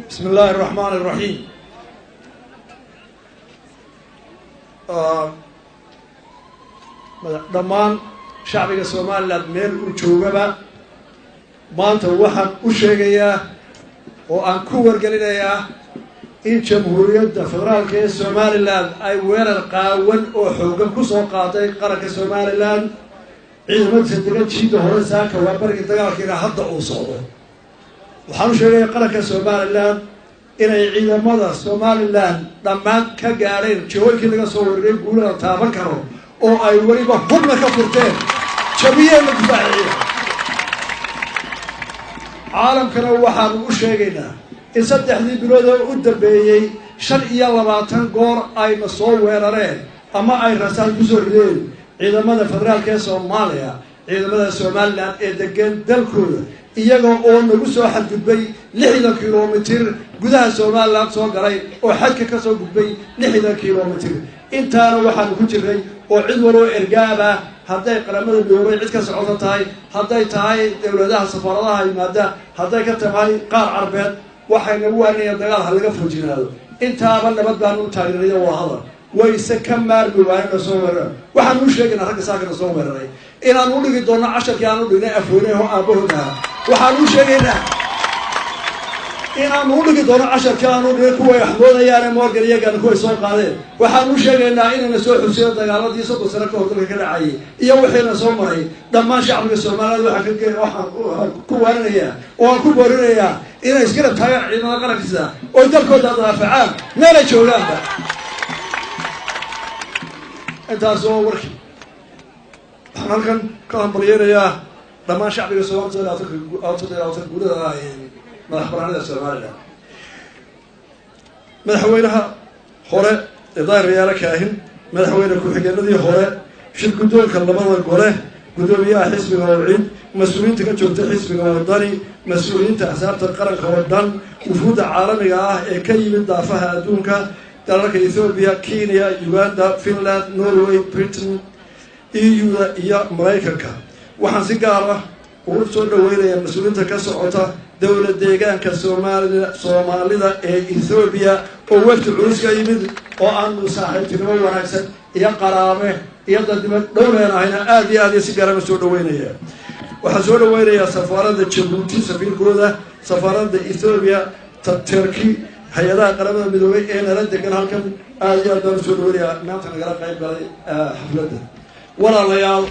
بسم الله الرحمن الرحيم. dhammaan shacbiga Soomaaliland meel uu joogaba maanta waxaan u sheegayaa oo aan ku wargelinayaa in jamhuuriyadda federaalka ee Soomaaliland ay weerar qaawan oo xooggan ku soo qaaday qaranka Soomaaliland ciidamada degan jiida hore saaka waa barkii dagaalkiina hadda uu socdo. waxaan u sheegayaa qaranka Soomaaliland inay ciidamada Soomaaliland dhammaan ka gaareen jawaankii laga soo wareegay guulaha taaban karo oo ay waliba hubna ka furteen jabiyeen la difaaciyeen. caalamkana waxaan u sheegaynaa in 3 bilood oo u dambeeyay 25 goor ayna soo weerareen ama ay rasaas ku soo rideen ciidamada federaalka ee Soomaaliya ciidamada Soomaaliland ee degan dalkooda iyaga oo nagu soo xadgudbay 60 kilomitir gudaha Soomaaliland soo galay oo xadka ka soo gudbay 60 kilomitir. intaana waxaan ku jiray oo cid walba ergaaba hadday qaramada midoobay cid ka socoto tahay hadday tahay dawladaha safaaradaha yimaada hadday ka tahay qaar carbeed waxayna waanayeen dagaal hal laga fujinaado. intaaba nabad baan u taageeray oo hadal wayse ka maarmi waayna soo weerar. waxaan u sheegnaa ragga saakana soo weeraray inaan u dhigi doono casharkii aan u dhignay afoonay oo aabahooda. waxaan u sheegaynaa inaan u dhigi doono casharkii aan u dhignay kuwa waxdoonayaan Morgan iyaga kuwa soo qaadeen. waxaan u sheegaynaa inayna soo xusiyo dagaaladii 3 sano ka hor dalka ka dhacay iyo wixii soo maray dhammaan shacbiga Soomaaliyeed waxaan ku waarinayaa oo aan ku boorinayaa inay iska taageeraan ciidamada qarankiisa oo dalkooda daafacaan meel ay joogaanba. intaas oo warkii waxaan halkan ka hambalyeerayaa dhammaan shacbiga Soomaaliyeed gudaha madaxbannaanida Soomaaliland. madaxweynaha hore Daahir Yaale Kaahin, madaxweyne ku-xigeenadii hore, shir guddoonka labada gole, guddoomiyaha xisbiga Wacid, mas-uuliyiinta ka joogta xisbiga Wadani, mas-uuliyiinta axsaabta qaranka oo dhan, wufuudda caalamiga ah ee ka yimid daafaha adduunka dalalka Ethiopia, Kenya, Uganda, Finland, Norway, Britain, EU iyo Mareykanka. waxaan si gaar ah ugu soo dhaweynayaa mas-uuliyiinta ka socota dawlad deegaanka Soomaalida ee Ethiopia oo waqti culus ka yimid oo aan saaxiibtinimo wanaagsan iyo qaraabe iyo dadnimo dhowreenahayna aad iyo aad si gaar ah soo dhaweynayaa. waxaan soo dhaweynayaa safaaradda Djibouti safiirkooda, safaaradda Ethiopia, Turkey, hay-adaha qaramada midoobay ee nala degan halkan aad iyo aad baan soo dhaweynayaa maanta nagala qayb galay xafladda. walaalayaal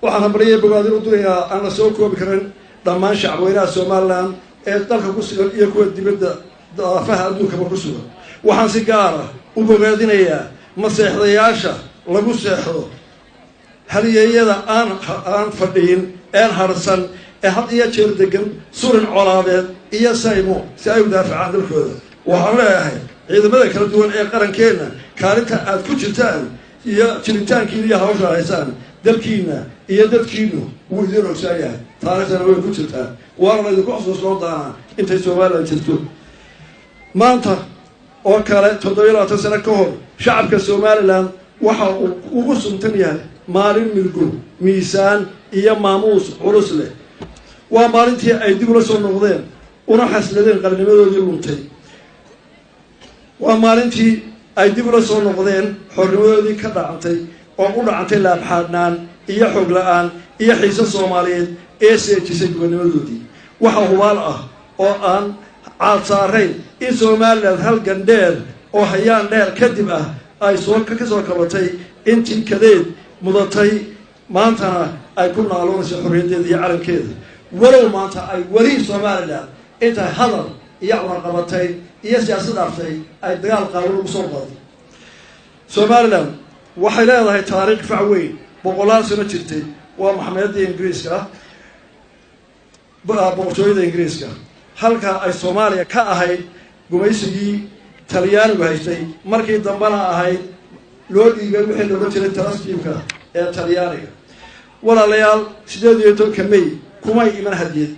waxaan hambaliyay bogaadin u dirayaa aan la soo koobi karin dhammaan shacabweynaha Soomaaliland ee dalka ku sugan iyo kuwa dibadda daafaha adduunkaba ku sugan. waxaan si gaar ah u bogaadinayaa maseexdayaasha lagu seexdo halyeeyada aan fadhiyin een harsan ee had iyo jeer degan surin colaadeed iyo saymo si ay u daafacaan dalkooda. waxaan leeyahay ciidamada kala duwan ee qarankeena kaalinta aad ku jirtaan iyo jiritaankiina iyo hawsha haysaan dalkiina iyo dadkiinu wuu idin ogsoon yahay. taariikhdana way ku jirtaa waana laydinku xusuusnoo doonaa intay Soomaaliland jirto. maanta oo kale 27 sano ka hor shacabka Soomaaliland waxa uu ugu suntan yahay maalin milgo miisaan iyo maamuus culus leh. waa maalintii ay dib ula soo noqdeen una xasladeen qarnimadoodii luntay. waa maalintii ay dib ula soo noqdeen xornimadoodii ka dhacantay oo u dhacantay laabxaadnaan iyo xog la-aan iyo xiise Soomaaliyeed ee seejisay gobonnimadoodii. waxa hubaal ah oo aan caad saarayn in Soomaaliland hal gandheer oo hayaan dheer kadib ah ay ka soo kabatay intii kadeed mudatay maantana ay ku naaloonayso xorriyaddeeda iyo calankeeda. walow maanta ay weli Soomaaliland intay hadal iyo warqabatay iyo siyaasad dhaftay ay dagaal qaawan ugu soo qaaday. Soomaaliland waxay leedahay taariikh fac weyn boqolaal sano jirtay. waa maxameedii Ingiriiska boqortooyada Ingiriiska halka ay Soomaaliya ka ahayd gumaysigii Talyaanigu haystay markii dambana ahayd loo dhiibay wixii looga jiray Taraskiibka ee Talyaaniga. walaalayaal 18 May kumay iman hadiyad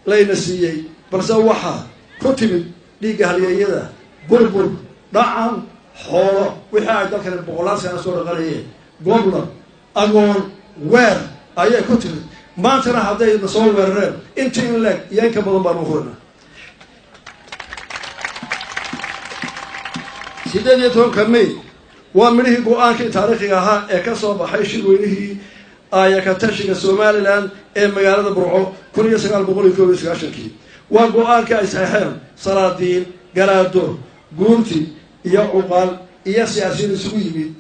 layna siiyey balse waxa ku timid dhiigga halyeeyada burbur dhacan xoolo wixii ay dalkan boqolaal sano soo dhaqanayeen gobol agoon weer ayay ku timid. maantana hadday soo weerareen intii in leeg iyo in ka badan baan u hurnaa. 18 May waa midhihii go-aankii taariikhiga ahaa ee ka soo baxay shirweynihii aayakatashiga Somaliland ee magaalada Burco 1991 waa go-aankii ay saxeexeen salaadiin garaado guurti iyo cuqaal iyo siyaasiyiin isugu yimid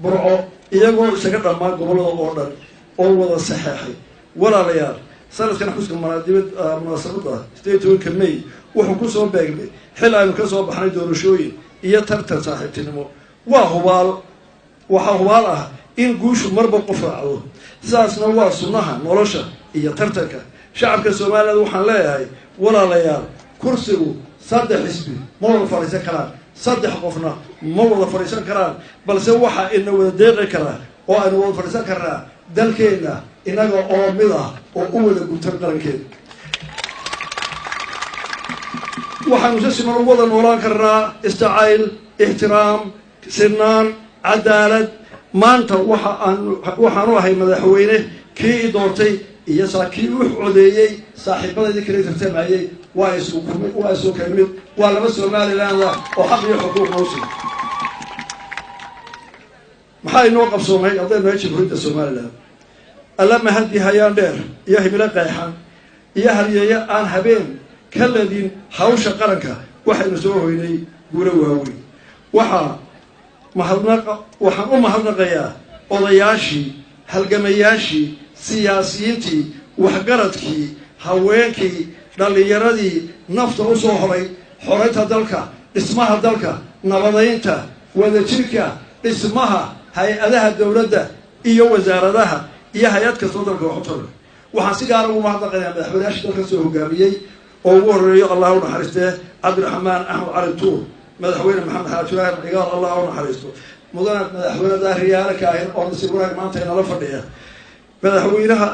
Burco iyagoo isaga dhammaan gobolada oo dhan oo wada saxeexay walaalayaal sanadkan xuska munaasabada 18 May wuxuu ku soo beegmay xil aynu ka soo baxnay doorashooyin iyo tartan saaxiibtinimo waa hubaal ah in guushu marba qof raacdo sidaasna waa sunnaha nolosha iyo tartanka shacabka Soomaaliyeed waxaan leeyahay walaalayaal kursigu saddex xisbi ma wada fariisan karaan saddex qofna ma wada fariisan karaan balse waxa ina wada deeqi karaa oo aynu wada fariisan karnaa dalkeena inaga oo mid ah oo u wada guntan qarankeena waxaanu si siman u wada noolaan karnaa istacayl ixtiraam sinaan cadaalad maanta waxaanu ahay madaxweyne kii doortay iyo kii u codeeyey saaxiibadii kale tartamayay waa isu kamid waa laba Somaliland oo xaq iyo xuquuq noosi maxay noo qabsoomay ardayda jamhuuriyadda Somaliland alla ma hadii hayaan dheer iyo himilo qeexan iyo hariyeeyo aan habeen kaladin hawsha qaranka waxaynu soo hoynay guulo waaweyn waxaan u mahadnaqayaa odayaashii halgamayaashii siyaasiyiintii waxgaradkii haweenkii dhalinyaradii nafta u soo horay xoreynta dalka dhismaha dalka nabadaynta wadajirka dhismaha hay-adaha dowladda iyo wasaaradaha iyo hay-ad kastoo dalka waxutara waxaan si gaar ugu mahadnaqayaa madaxweynayaashii dalka soo hogaamiyey oo ugu horeeyo allah u naxariistee cabdiraxmaan axmed cali tuur madaxweyne maxamed xaaji ibraahim cigaal allah u naxariisto mudana madaxweyne daahiriyaale ka ahayn oo nasiib wanaag maanta inala fadhiya madaxweynaha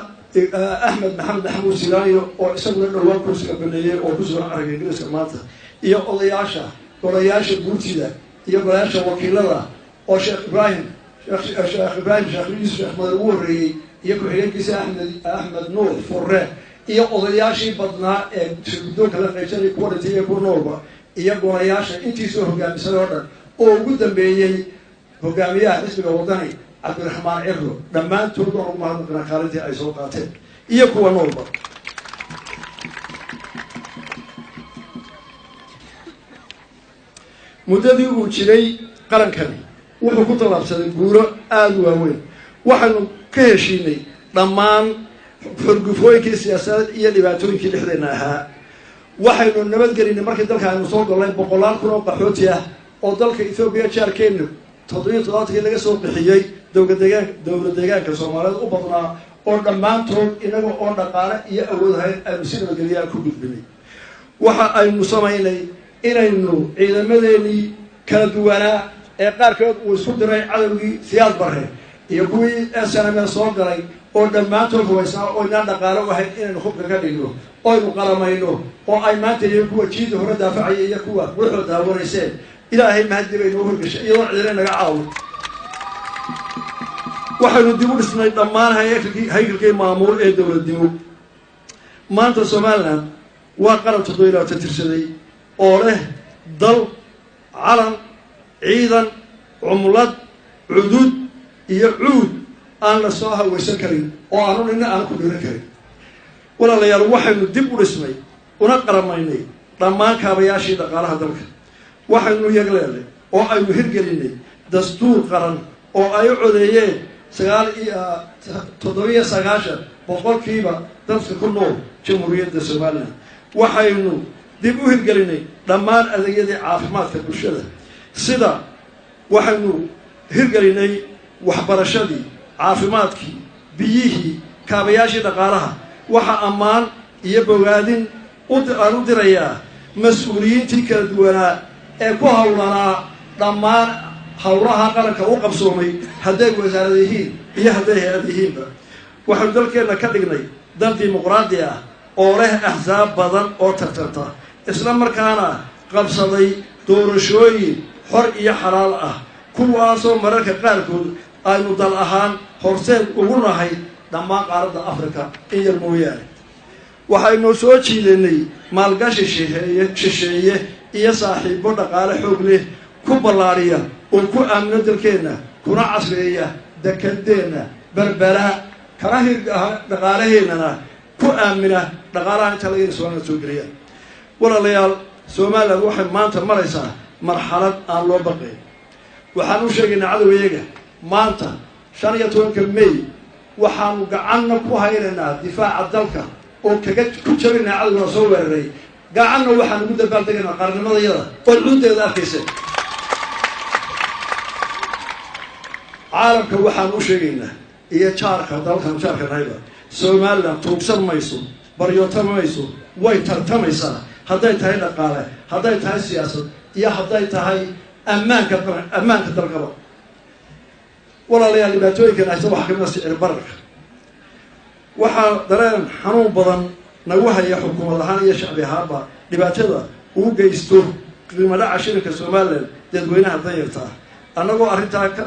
axmed maxamed maxamuud silaaniyo oo isaguna dhowaan kursiga baneeyey oo ku sugan aragga ingiriiska maanta iyo golayaasha guurtida iyo golayaasha wakiilada oo sheekh ibraahim sheekh yuusuf axmed ugu horreeyey iyo ku-xigeenkiisa axmed nuur furre iyo odayaashii badnaa ee guddoonka la qaybsanay kuwa dhintay iyo kuwa noolba iyo golayaasha intiisoo hogaamisan oo dhan oo ugu dambeeyey hogaamiyaha xisbiga wadani cabdiraxmaan cirro dhammaantood oo ugu mahadnaqnaa kaalintii ay soo qaateen iyo kuwa noolba muddadii uu jiray qarankani wuxuu ku tallaabsaday guulo aada u waaweyn waxaanu ka heshiinay dhammaan xurgufooyinkii siyaasadeed iyo dhibaatooyinkii dhexdeena ahaa waxaynu nabadgelinay markii dalka aynu soo galnay 100,000 oo qaxooti ah oo dalka Ethiopia jaarkeena 77 laga soo bixiyay dowlad deegaanka Soomaaliyeed u badnaa oo dhammaantood inaga oo dhaqaale iyo awood ahayn aynu si nabadgelyo ku gudbinay waxa aynu samaynay inaynu ciidamadeennii kala duwanaa ee qaarkood uu isku diray cadawgii siyaad barre iyo kuwii SNM soo galay oo dhammaantood hubaysnaa oo inaan dhaqaale u ahayn inaynu hubka ka dhigno oo aynu qalamayno oo ay maanta iyo kuwa jiida hore daafacaya iyo kuwa wuxuu daawanayseen ilaahay mahadi baynu horgashay iyadoo cidina naga caawin waxaynu dib u dhisnay dhammaan haykalkii maamul ee dowladnimo maanta Somaliland waa qaran 7 tirsaday oo leh dal calan ciidan cumlad cudud iyo cuud aan la soo hawaysan karin oo aanu nina aan ku dhiran karin walaalayaal waxaynu dib u dhisnay una qaramaynay dhammaan kaabayaashii dhaqaalaha dalka waxaynu yagleelay oo aynu hirgelinay dastuur qaran oo ay codeeyeen 97 boqolkiiba dadka ku nool jamhuuriyadda Soomaaliland waxaynu dib u hirgelinay dhammaan adeegyadii caafimaadka bulshada sida waxaynu hirgelinay waxbarashadii caafimaadkii biyihii kaabayaashii dhaqaalaha waxa ammaan iyo bogaadin aan u dirayaa mas-uuliyiintii kala duwanaa ee ku hawlanaa dhammaan hawlaha qaranka u qabsoomay hadday wasaarad yihiin iyo hadday hay-ad yihiinba waxaanu dalkeenna ka dhignay dal dimuqraadi ah oo leh axsaab badan oo tartanta isla markaana qabsaday doorashooyin xor iyo xalaal ah kuwaasoo mararka qaarkood aynu dal ahaan horseed ugu nahay dhammaan qaaradda Afrika in yar mooyaane waxaynu soo jiidanay maalgashi shisheeye iyo saaxiibo dhaqaale xoog leh كبلاريا وكأمن دلكينا كنا عصرية دكدينا بربلا كراهي دقالهينا كأمنة دقالها تلاقي سوانا سوقريا ولا ليال سومالا روح ما أنت مريسا مرحلة الله بقي وحنو شيء عدو يجا ما أنت شانية كمية وحنو قعنا كوهيرنا دفاع الدلك وكجت كتشرنا عدو نصور الري قعنا وحنو بده بالدقنا قرن مضيضة والعود ذا خيسة عالم كوحنو شيءنا هي شارك دلك شارك هيدا سومالا توكسر ميسو بريوتا ميسو ويترتا ميسا هذا يتهي لقاله هذا يتهي السياسة يا هذا يتهي أمانك الدرقبة ولا لي اللي باتوي كان أحسب حكمنا سعر برك درين حنون بضن نوها يا حكومة الله يا شعبي هابا اللي باتدا وجيستو لما لا عشرة كسومال تدوينها ضيرتها أنا جو أرنتاك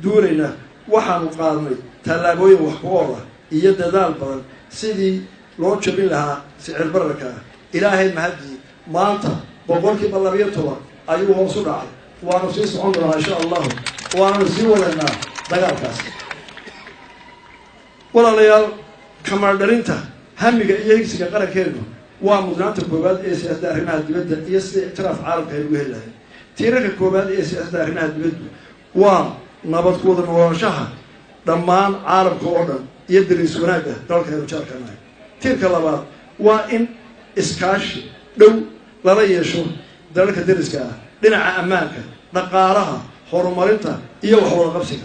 دورينا وحن قارني تلاقوي وحوارة يد ذال بضن سيدي لو تشبين لها سعر بركة إلهي المهدي ما أنت بقولك بالله بيطلع أيوه وصلنا وأنا سيس عمرنا إن شاء الله وأنا نسيو لنا دقال كاس ولا ليال كمال درينتا همك يجلس كقرا كيلو ومدنات الكوباد إيش أدارنا الدبدة يس اعتراف عالم كيلو هلا تيرك الكوباد إيش أدارنا الدبدة ونبض كود المواشحة دمان عالم كوردن يدرس هناك دول كيلو شاركنا تيرك الله وإن إسكاش لو لا يشون ذلك درسك لنا أمانك نقارها حرمرتها إياه وحول قبسك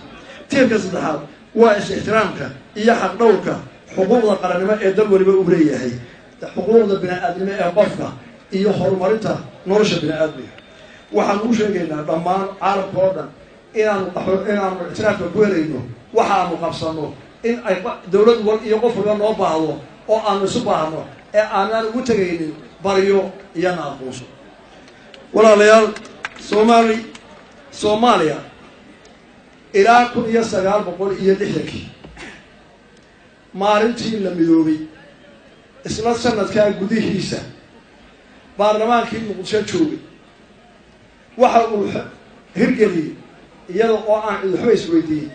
تلك الصدحات وإيش احترامك إياه حق دورك حقوق القرنماء يدل ولي بأبرية هي حقوق البناء آدمية قفنا إياه حرمرتها نورش البناء آدمية وحنوش لنا ضمان عارف كوردن إن اعتراف كويرينه وحامو قبصانه إن دولة يقف لنا بعضه أو أن سبحانه أنا متجين بريو يناقص ولا ليال سوماليا إلى كل يسقال بقول يدحك مارنتي لميدوبي إسلا سنة كان جديه هيسا برلمان كي مقصد شوبي واحد هرجلي يلو عن الحويس ويدي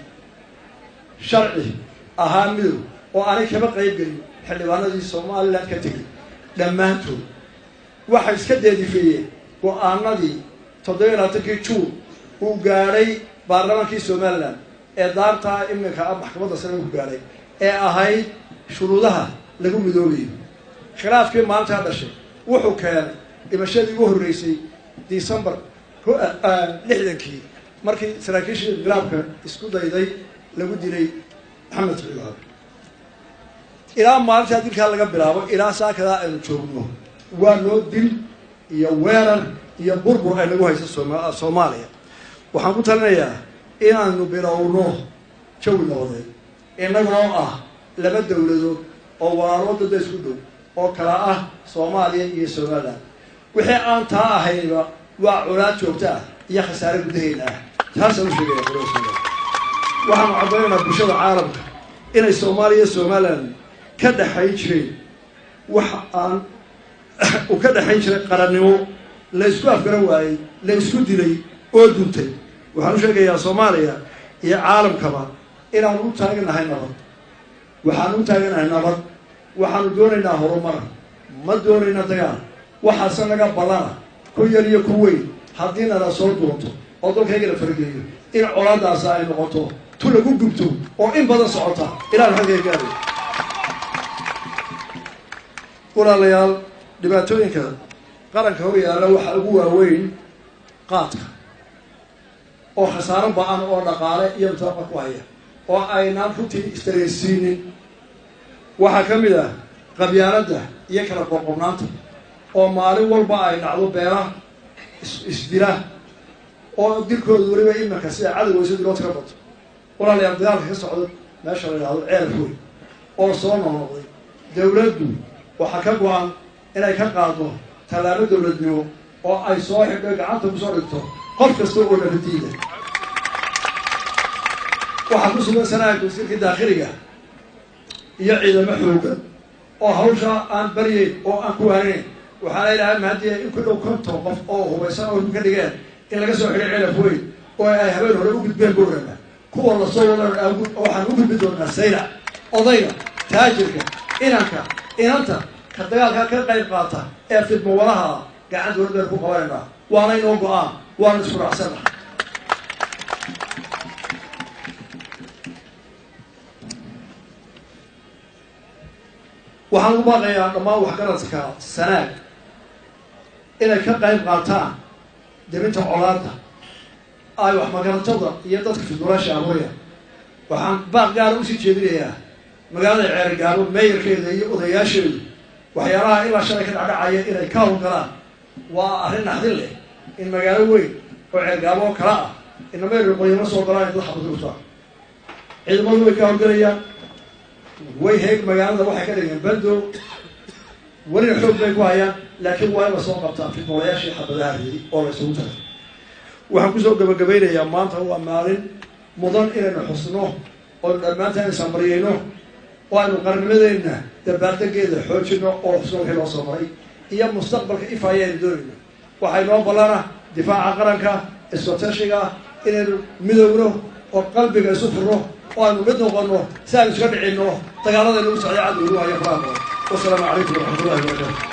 شرعي أهامل وأنا كبر قريب حلوانا دي سوماليا كتير لما أنتو واحد سكدي فيه وأنا دي تضيع تكيتشو وقاري برلمان كي سوماليا إدارتها إنك محكمة السلام وقاري هاي شروطها لقوم بدوري خلاف كم ما أنت هذا الشيء وحكام المشهد يقول الرئيسي ديسمبر لحدنكي مركي سراكيش غرابك اسكود يدي لقود لي محمد العلام إلى ما أنت هذيك هلا قبلها إلى ساعة كذا نشوفه ونو دل يوارا يبربر أي لقوها الصومالية وحنقول لنا يا إن نبراونه شو الوضع إن نقرأ لما الدولة أو وارود الدسودو أو كراءة صومالية يسوعنا وحي أنت هايبا وعلات شوكتا يا خسارة بدهينا هذا مش بيجي يقولون وهم عبرنا بشر عرب إن الصومالية سومالا كده حيجري وحان وكده حيجري قرنيو لا يسقط فروعي لا يسقط لي أودنتي وحنوشك يا صوماليا يا عالم كمان إن أنا متاجنا هاي نبض وحنو تاجنا هاي نبض وحنو دورنا هرمر ما دورنا تجار وحسنا قبلنا كويري كوي حدينا رسول دوتو أدو كيجي فرقيه إن أولاد أسائل نقطه تلقوا جبتو أو إن بدأ صعطة إلى الحقيقة قال ولا ليال دبتوين كذا قرن كوي على وحقوه وين قاطع أو خسارة بان أو نقالة يمتلك وهي أو أي نافوتي استرسين وحكم له قبيانته يكره قومناته أو ماري والباي نعلو بيرة إسدرا أو ديركو دوري إما كسي عدل ويسد لو تربط ولا لي أبدال كسعود ما شاء الله عيل فوي أو صونا نضي دولته وحكموا عن إن أي كقاضو تلاميذ دولتنا أو أي صاحب قعدت بصورته قف كسر ولا بديله وحدوث سنة يصير كده داخلية يعيد محروقا أو هوشا أن بريء أو أن كوهرين وحنا إلى هم هذه كله كنت وقف أو هو يسمى المكلجان in laga soo xidhay celaf weyn oo ay habeen hore u gudbeen buurama kuwa lasoo wadan waxaan u gudbi doonaa saylac odayga taajirka inanka inanta ka dagaalka ka qayb qaata ee fidmawalaha gacan dowladda ku qabanayna waana inoo go-aan waana isku raacsana waxaan u baaqayaa dhammaan waxgaradka sanaag inay ka qayb qaataan debinta colaadda ay wax magaratada iyo dadka fidmulaasha ahooya waxaan baaq gaara usii jeedinayaa magaalada ceerigaabo meeyarkeeda iyo odayaasheedu waxyaalaha ilaa shalay ka dhacdhacaya inay ka howlgalaan waa arrin naxdin leh in magaalo weyn oo ceerigaabo oo kala ah inamayruqoyama soo galaan dad xabadurta ciidamadu way ka howlgalayaan way heeg magaalada waxay ka dhigeen baldow welina xoog bay ku hayaan laakiin waa in la soo qabtaa fidmolayaashii xabadaha ridi oo la isugu taray waxaan kusoo gabagabaynayaa maanta waa maalin mudan inaynu xusno oo dhammaantaan isamariyeyno oo aynu qarnimadeenna dabaaldegeeda xoojino oo xusno wixii loo soo maray iyo mustaqbalka ifaya aynu doonayno waxay noo ballana difaaca qaranka istrateeshiga inaynu midowno oo qalbiga isu furno oo aynu mid noqono si aynu iska dhicinno dagaalada nagu socday cadowgu haya faraha wasalaamu calaykum waraxmatullahi wabarakatu